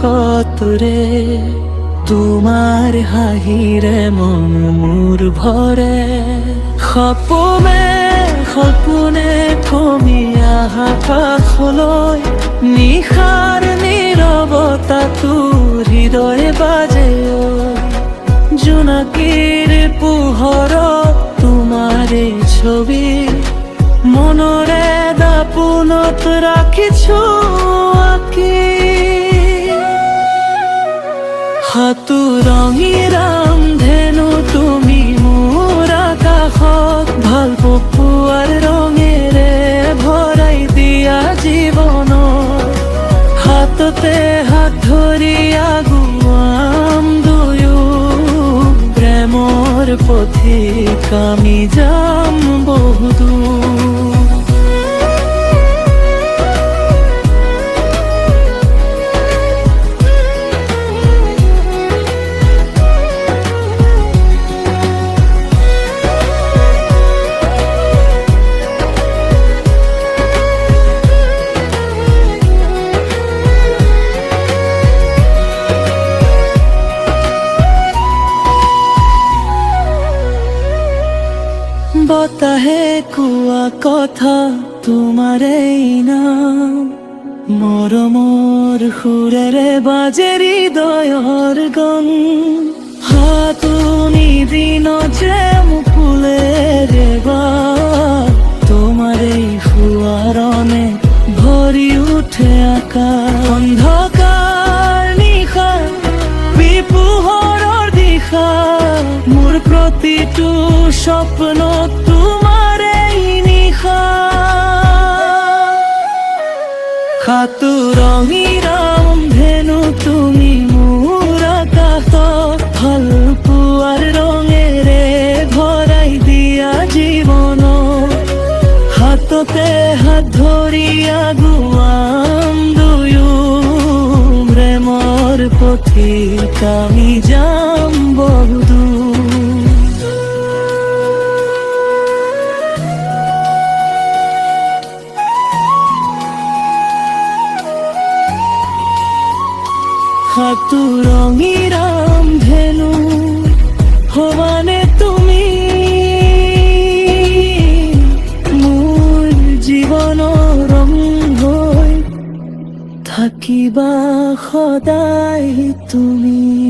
কতরে তোমাৰ হাঁহিৰে মন মোৰ ভৰে সপোনে কমি আহা কাষলৈ নিশাৰ নীৰৱতা তোৰ হৃদয় বাজে জোনাকীৰ পোহৰত তোমাৰে ছবি মনৰে দাপোনত ৰাখিছো আঁকি হাতুৰঙী ৰামধেনু তুমি মোৰ আকাশত ভাল পোৱাৰ ৰঙেৰে ভৰাই দিয়া জীৱনত হাততে হাত ধৰি আগুৱাম দুয়ো প্ৰেমৰ পথিক আমি যাম বহুদূৰ বতাহে কোৱা কথা তোমাৰেই নাম মৰমৰ সুৰেৰে বাজে হৃদয়ৰ গান হাতুনি দিনত যে মুকুলেৰে তোমাৰেই ফুৱাৰণে ভৰি উঠে আকাশ অন্ধকাৰ নিশা বিপোহৰৰ দিশা মোৰ প্ৰতিটো স্বপ্ন তোমাৰেই নিশা হাতুৰঙী ৰামধেনু তুমি মোৰ আকাশত ভাল পোৱাৰ ৰঙেৰে ভৰাই দিয়া জীৱনত হাততে হাত ধৰি আগুৱাম দুয়ো প্ৰেমৰ পথিক আমি যাম বহুদূৰ হাতুৰঙী ৰামধেনু হবানে তুমি মোৰ জীৱনৰ ৰং হৈ থাকিবা সদায় তুমি।